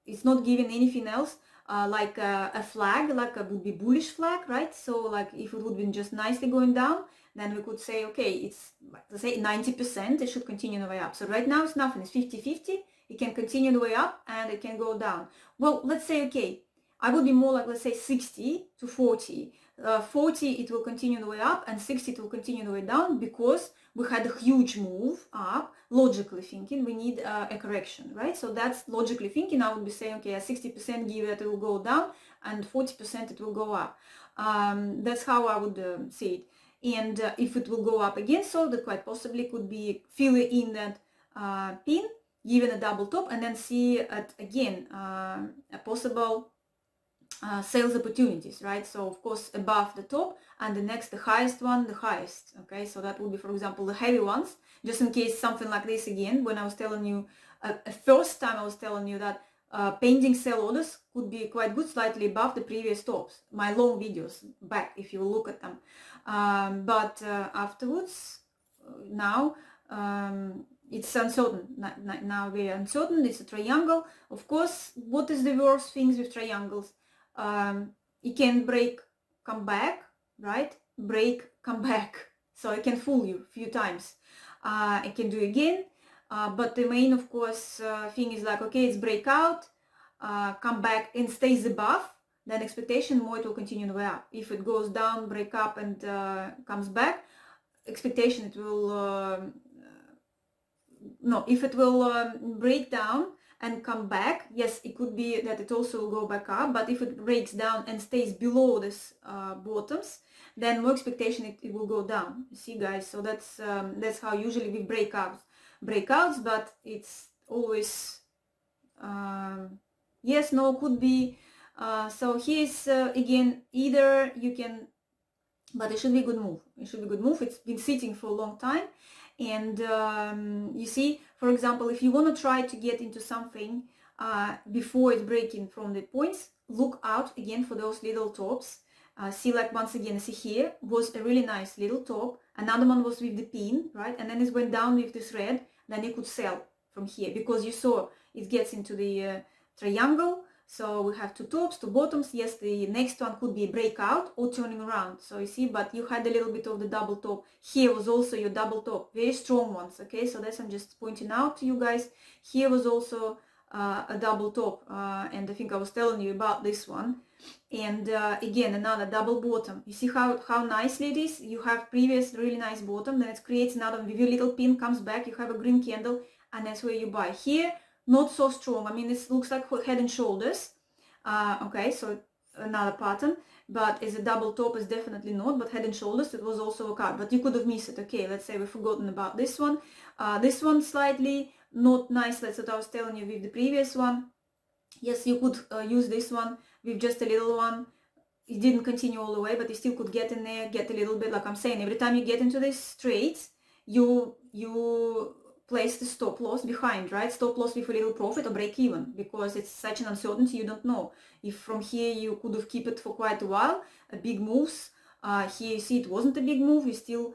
it's not giving anything else like a flag, like a would be bullish flag, right? So like if it would be just nicely going down, then we could say, okay, it's, let's say 90%, it should continue the way up. So right now it's nothing, it's 50-50, it can continue the way up and it can go down. Well, let's say, okay, I would be more like, let's say 60 to 40. 40 it will continue the way up, and 60 it will continue the way down, because we had a huge move up. Logically thinking, we need a correction, right? So that's logically thinking. I would be saying, okay, a 60% give that it will go down, and 40% it will go up. That's how I would see it. And if it will go up again, so that quite possibly could be filling in that pin, given a double top, and then see at again a possible sales opportunities, right? So of course above the top, and the next, the highest one, the highest. Okay, so that would be, for example, the heavy ones, just in case something like this again. When I was telling you first time, I was telling you that pending sell orders could be quite good, slightly above the previous tops, my long videos back, if you look at them. But afterwards, now it's uncertain. Now we are uncertain. It's a triangle. Of course, what is the worst things with triangles? It can break, come back, right? Break, come back. So it can fool you a few times. It can do again. But the main, of course, thing is like, okay, it's breakout, come back and stays above, then expectation more it will continue the way up. If it goes down, break up, and comes back, expectation it will, no, if it will break down and come back, yes, it could be that it also will go back up. But if it breaks down and stays below this bottoms, then more expectation it will go down. You see, guys? So that's how usually we breakouts, but it's always yes, no, could be. So here's again, either you can, but it should be a good move. It should be a good move. It's been sitting for a long time. And you see, for example, if you want to try to get into something before it's breaking from the points, look out again for those little tops. See, like once again, see here was a really nice little top. Another one was with the pin, right? And then it went down with this red. Then you could sell from here, because you saw it gets into the triangle. So we have two tops, two bottoms. Yes, the next one could be a breakout or turning around. So you see, but you had a little bit of the double top. Here was also your double top, very strong ones. Okay, so that's I'm just pointing out to you guys. Here was also a double top, and I think I was telling you about this one. And again, another double bottom. You see how nicely it is. You have previous really nice bottom, then it creates another with your little pin, comes back, you have a green candle, and that's where you buy. Here, not so strong. I mean, it looks like Head and Shoulders. Okay, so another pattern, but as a double top is definitely not. But Head and Shoulders, it was also a card, but you could have missed it. Okay, let's say we've forgotten about this one. This one slightly not nice. That's what I was telling you with the previous one. Yes, you could use this one with just a little one. It didn't continue all the way, but you still could get in there, get a little bit. Like I'm saying, every time you get into these trades, you place the stop loss behind, right? Stop loss with a little profit or break even, because it's such an uncertainty. You don't know if from here you could have kept it for quite a while, a big moves. Here you see it wasn't a big move. You still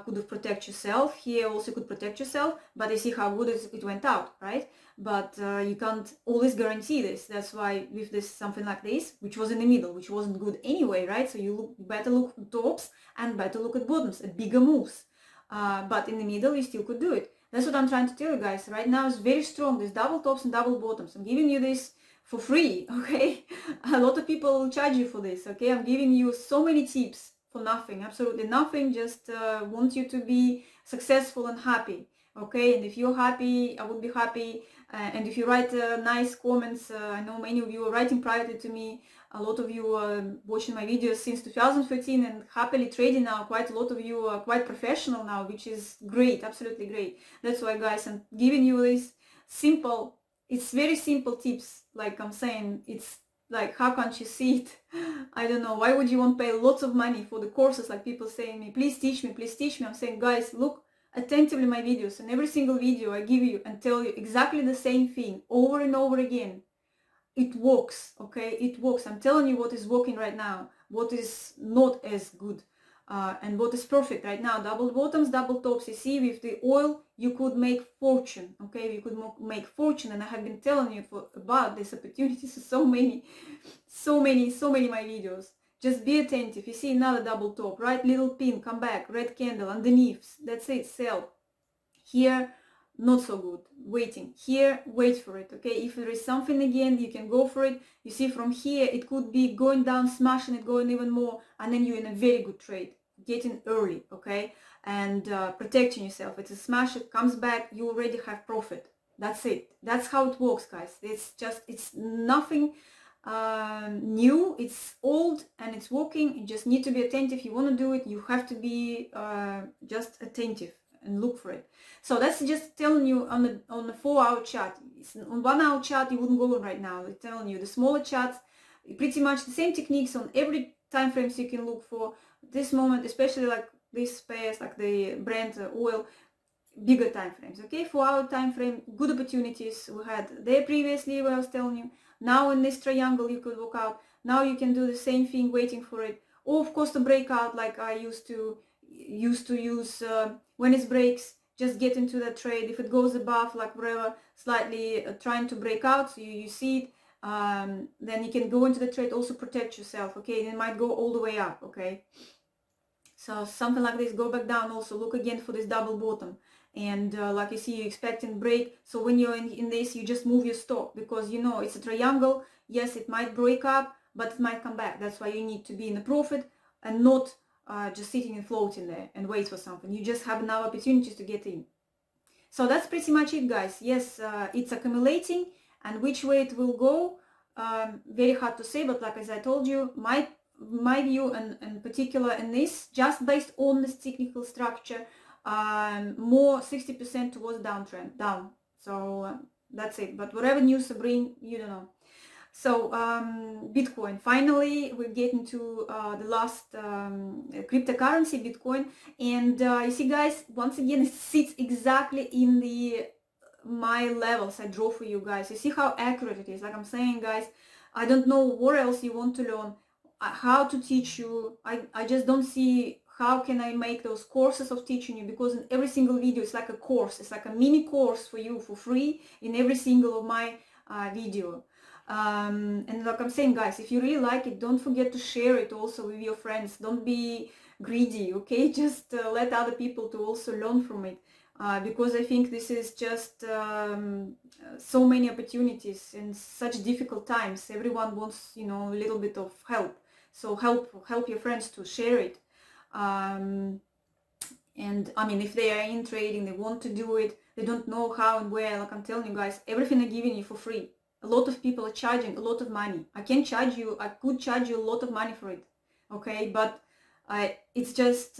could have protect yourself. Here also could protect yourself, but you see how good it went out, right? But you can't always guarantee this. That's why with this something like this, which was in the middle, which wasn't good anyway, right? So you better look at tops and better look at bottoms, at bigger moves. But in the middle, you still could do it. That's what I'm trying to tell you guys. Right now it's very strong, there's double tops and double bottoms. I'm giving you this for free, okay? A lot of people will charge you for this, okay? I'm giving you so many tips for nothing, absolutely nothing. Just want you to be successful and happy, okay? And if you're happy, I would be happy. And if you write nice comments, I know many of you are writing privately to me. A lot of you are watching my videos since 2013 and happily trading now. Quite a lot of you are quite professional now, which is great, absolutely great. That's why, guys, I'm giving you this simple, it's very simple tips. Like I'm saying, it's like, how can't you see it? I don't know. Why would you want to pay lots of money for the courses? Like people saying me, please teach me, please teach me. I'm saying, guys, look attentively my videos, and every single video I give you and tell you exactly the same thing over and over again. It works, okay? It works. I'm telling you what is working right now, what is not as good, and what is perfect right now. Double bottoms, double tops. You see, with the oil, you could make fortune, okay? You could make fortune, and I have been telling you about this opportunity so many my videos. Just be attentive. You see another double top, right? Little pin, come back, red candle underneath. That's it, sell. Here, not so good. Waiting here, wait for it, okay? If there is something again, you can go for it. You see, from here it could be going down, smashing it, going even more, and then you're in a very good trade, getting early, okay? And protecting yourself. It's a smash, it comes back, you already have profit. That's it. That's how it works, guys. It's nothing new. It's old and it's working. You just need to be attentive. You want to do it, you have to be just attentive and look for it. So that's just telling you on the 4-hour chart. On 1-hour chart you wouldn't go on right now. It's telling you the smaller charts, pretty much the same techniques on every time frames you can look for. This moment, especially like these pairs, like the Brent oil, bigger time frames, okay? 4-hour time frame, good opportunities we had there previously, where I was telling you. Now in this triangle you could work out. Now you can do the same thing, waiting for it, or of course the breakout, like I used to use when it breaks, just get into that trade. If it goes above, like whatever, slightly trying to break out, so you see it, then you can go into the trade, also protect yourself, okay? And it might go all the way up, okay? So something like this, go back down, also look again for this double bottom. And like you see, you're expecting break. So when you're in this, you just move your stop, because you know it's a triangle. Yes, it might break up, but it might come back. That's why you need to be in the profit and not just sitting and floating there and wait for something. You just have now opportunities to get in. So that's pretty much it, guys. Yes, it's accumulating, and which way it will go, very hard to say. But like as I told you, my view in particular in this, just based on this technical structure, more 60% towards downtrend, down. So that's it. But whatever news bring, you don't know. So Bitcoin, finally we're getting to the last cryptocurrency, Bitcoin. And you see, guys, once again it sits exactly in the my levels I draw for you guys. You see how accurate it is. Like I'm saying, guys, I don't know what else you want to learn, how to teach you. I just don't see how can I make those courses of teaching you, because in every single video it's like a course. It's like a mini course for you for free in every single of my video. And like I'm saying, guys, if you really like it, don't forget to share it also with your friends. Don't be greedy, okay? Just let other people to also learn from it, because I think this is just so many opportunities in such difficult times. Everyone wants, you know, a little bit of help. So help your friends to share it. And I mean, if they are in trading, they want to do it, they don't know how and where, like I'm telling you guys, everything I'm giving you for free. A lot of people are charging a lot of money. I could charge you a lot of money for it, okay? But it's just,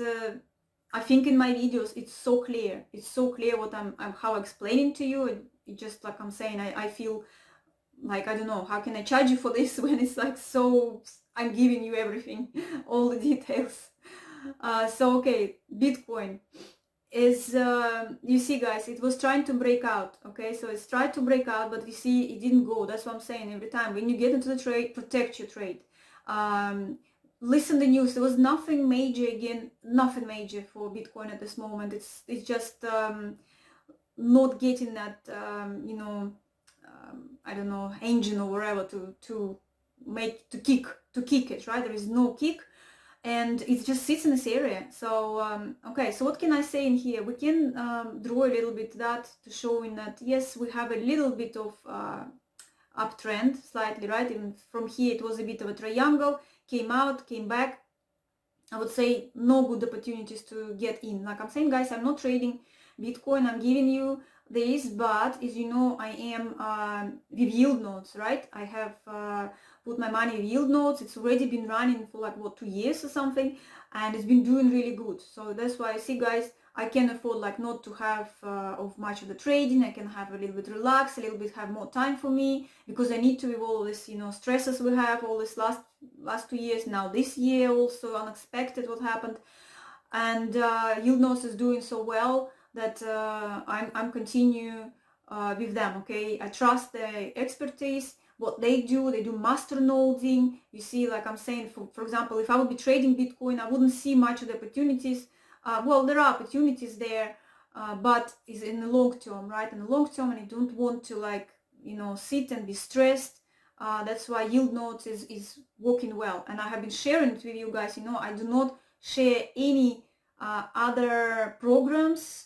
I think in my videos it's so clear. It's so clear what how I'm explaining to you. It just, like I'm saying, I feel like, I don't know, how can I charge you for this when it's like, so I'm giving you everything, all the details. So okay, Bitcoin is, you see, guys, it was trying to break out, okay? So it's tried to break out, but you see it didn't go. That's what I'm saying every time. When you get into the trade, protect your trade. Listen the news. There was nothing major, again, nothing major for Bitcoin at this moment. It's just not getting that, you know, I don't know, engine or whatever to kick it, right? There is no kick. And it just sits in this area. So okay, so what can I say in here? We can draw a little bit that to showing that yes, we have a little bit of uptrend slightly, right? And from here it was a bit of a triangle, came out, came back. I would say no good opportunities to get in. Like I'm saying, guys, I'm not trading Bitcoin, I'm giving you this, but as you know, I am with yield nodes, right? I have put my money in yield nodes. It's already been running for like, what, 2 years or something, and it's been doing really good. So that's why I see, guys, I can afford like not to have of much of the trading. I can have a little bit relax, a little bit have more time for me, because I need to, with all this, you know, stresses we have all this last 2 years, now this year also unexpected what happened, and yield nodes is doing so well that I'm continue with them, okay? I trust their expertise, what they do master noding. You see, like I'm saying, for example, if I would be trading Bitcoin, I wouldn't see much of the opportunities. Well, there are opportunities there, but it's in the long term, right? In the long term, and I don't want to, like, you know, sit and be stressed. That's why yield nodes is working well, and I have been sharing it with you guys. You know, I do not share any other programs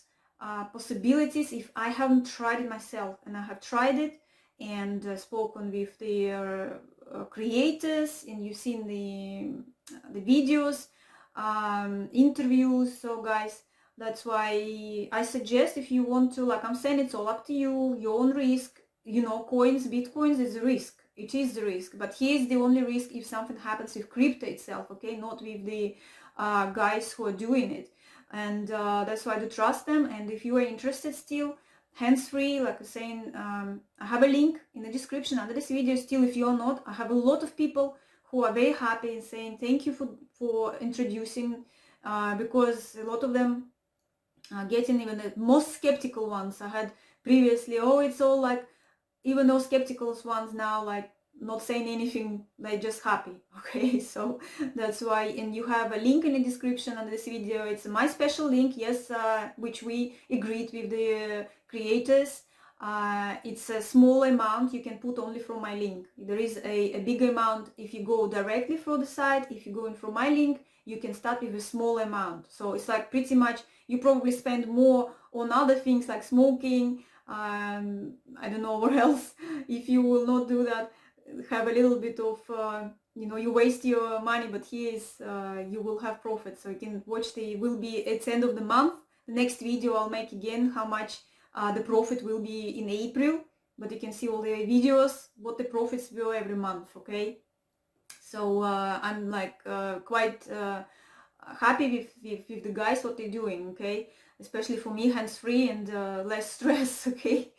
possibilities if I haven't tried it myself. And I have tried it and spoken with the creators, and you've seen the videos, interviews. So guys, that's why I suggest, if you want to, like I'm saying, it's all up to you, your own risk. You know, bitcoins is a risk. It is the risk, but here's the only risk if something happens with crypto itself, okay, not with the guys who are doing it. And that's why I do trust them. And if you are interested still, hands-free, like I'm saying, I have a link in the description under this video. Still, if you're not, I have a lot of people who are very happy and saying thank you for introducing, because a lot of them are getting, even the most skeptical ones I had previously, oh, it's all like, even those skeptical ones now, like, not saying anything, they're just happy, okay? So that's why. And you have a link in the description under this video. It's my special link, yes, which we agreed with the creators. It's a small amount you can put only from my link. There is a big amount if you go directly from the site. If you go in from my link, you can start with a small amount. So it's like pretty much, you probably spend more on other things like smoking, I don't know what else. If you will not do that, have a little bit of, you know, you waste your money, but here is, you will have profit. So you can watch will be at the end of the month. The next video I'll make again how much the profit will be in April, but you can see all the videos, what the profits were every month, okay? So I'm like quite happy with the guys, what they're doing, okay? Especially for me, hands-free and less stress, okay?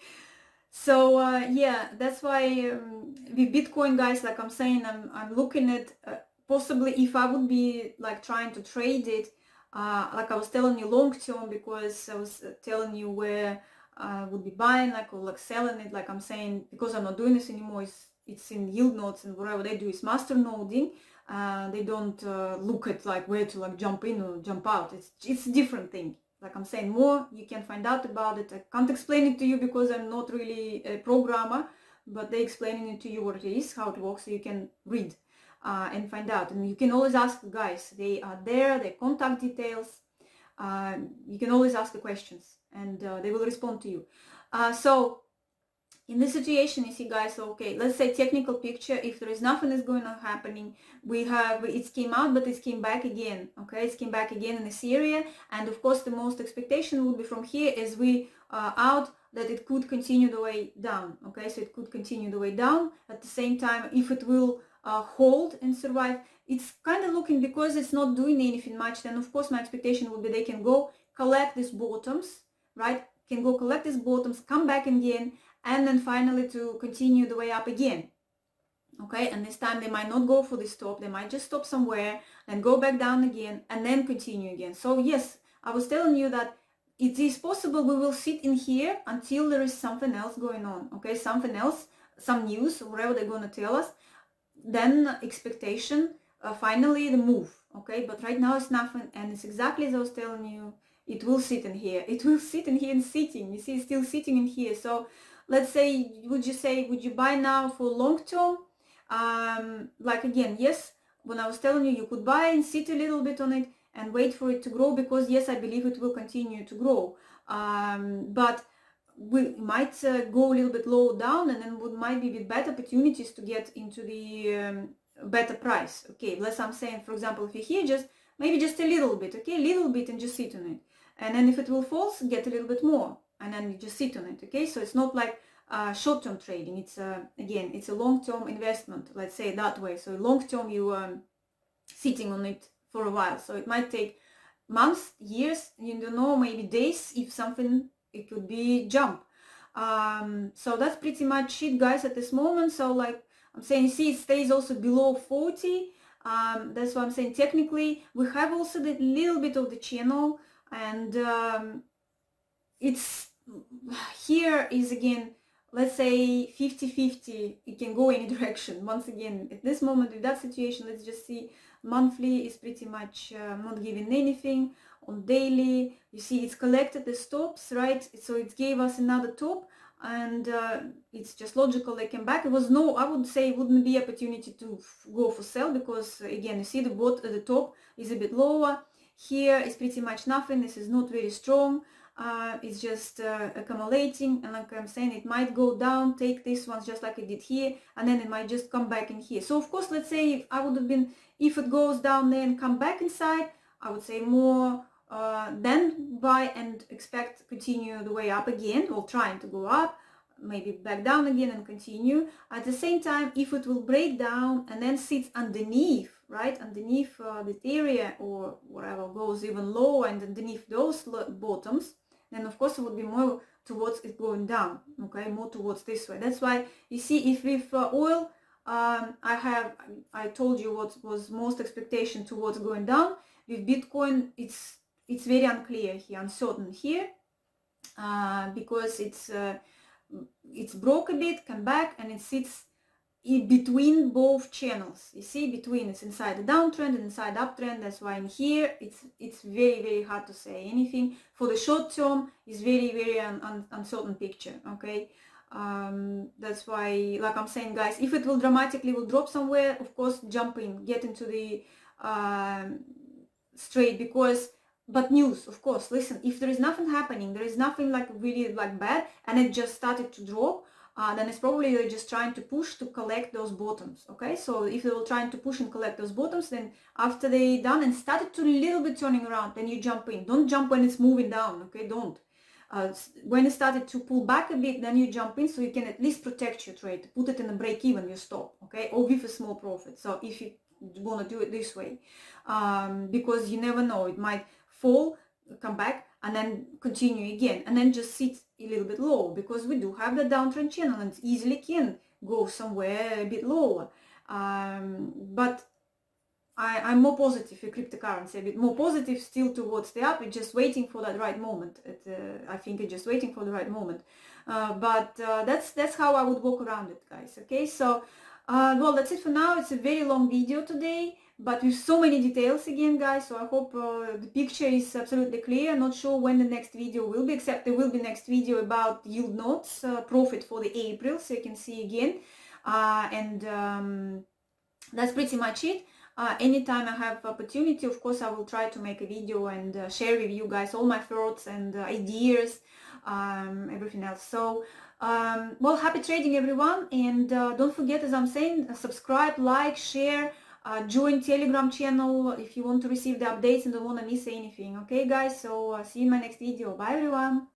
So yeah, that's why with Bitcoin, guys, like I'm saying, I'm looking at possibly if I would be like trying to trade it, like I was telling you, long term, because I was telling you where I would be buying, like, or like selling it, like I'm saying, because I'm not doing this anymore, it's in yield nodes, and whatever they do is master noding. They don't look at like where to like jump in or jump out. It's a different thing. Like I'm saying, more you can find out about it. I can't explain it to you because I'm not really a programmer, but they're explaining it to you what it is, how it works, so you can read and find out. And you can always ask the guys. They are there, their contact details. You can always ask the questions and they will respond to you. So in this situation, you see, guys, okay, let's say technical picture, if there is nothing is going on happening, we have, it came out, but it came back again, okay, it came back again in this area. And of course, the most expectation would be from here as we out, that it could continue the way down, okay, so it could continue the way down. At the same time, if it will hold and survive, it's kind of looking, because it's not doing anything much, then of course my expectation would be they can go collect these bottoms, right, can go collect these bottoms, come back again, and then finally to continue the way up again, okay? And this time they might not go for the stop, they might just stop somewhere and go back down again and then continue again. So yes, I was telling you that it is possible we will sit in here until there is something else going on, okay? Something else, some news, whatever they're going to tell us, then expectation, finally the move, okay? But right now it's nothing, and it's exactly as I was telling you, it will sit in here. It will sit in here and sitting. You see, it's still sitting in here. So let's say, would you buy now for long term? Like again, yes, when I was telling you, you could buy and sit a little bit on it and wait for it to grow, because yes, I believe it will continue to grow. But we might go a little bit low down, and then might be with better opportunities to get into the better price. Okay, let's, I'm saying, for example, if you're here, just maybe just a little bit, okay, a little bit, and just sit on it. And then if it will fall, get a little bit more, and then you just sit on it, okay? So it's not like short-term trading. It's again, it's a long-term investment, let's say it that way. So long-term, you sitting on it for a while. So it might take months, years, you don't know, maybe days. If something, it could be jump. So that's pretty much it, guys, at this moment. So like I'm saying, see, it stays also below 40. That's why I'm saying technically we have also the little bit of the channel, and it's here is again, let's say 50-50, it can go any direction. Once again, at this moment with that situation, let's just see, monthly is pretty much not giving anything. On daily, you see it's collected the stops, right? So it gave us another top, and it's just logical they came back. It was no, I would say it wouldn't be opportunity to go for sell, because again, you see the top is a bit lower. Here is pretty much nothing. This is not very strong. It's just accumulating, and like I'm saying, it might go down, take this one just like it did here, and then it might just come back in here. So of course, let's say if I would have been, if it goes down there and come back inside, I would say more then buy and expect continue the way up again, or trying to go up, maybe back down again and continue. At the same time, if it will break down and then sits underneath, right, underneath this area, or whatever, goes even lower and underneath those bottoms, then of course it would be more towards it going down, okay, more towards this way. That's why you see, if with oil, I told you what was most expectation towards going down. With Bitcoin, it's very unclear here, uncertain here, because it's broke a bit, come back, and it sits in between both channels. You see, between, it's inside the downtrend and inside uptrend. That's why in here it's very, very hard to say anything. For the short term, it's very, very uncertain picture, okay. That's why, like I'm saying, guys, if it will dramatically will drop somewhere, of course jump in, get into the straight, because but news, of course, listen, if there is nothing happening, there is nothing like really like bad, and it just started to drop, then it's probably they're just trying to push to collect those bottoms, okay. So if they were trying to push and collect those bottoms, then after they done and started to a little bit turning around, then you jump in. Don't jump when it's moving down, okay, don't. When it started to pull back a bit, then you jump in, so you can at least protect your trade, put it in a break even, you stop, okay, or with a small profit. So if you want to do it this way, because you never know, it might fall, come back, and then continue again, and then just sit a little bit low, because we do have the downtrend channel and it easily can go somewhere a bit lower. But I'm more positive for cryptocurrency, a bit more positive still towards the up. It's just waiting for that right moment. I think it's just waiting for the right moment. But that's how I would walk around it, guys. Okay, so well, that's it for now. It's a very long video today, but with so many details again, guys. So I hope the picture is absolutely clear. Not sure when the next video will be, except there will be next video about yield notes, profit for the April, so you can see again. And that's pretty much it. Anytime I have opportunity, of course, I will try to make a video and share with you guys all my thoughts and ideas, everything else. So, well, happy trading, everyone. And don't forget, as I'm saying, subscribe, like, share, join Telegram channel if you want to receive the updates and don't want to miss anything. Okay, guys? So see you in my next video. Bye, everyone.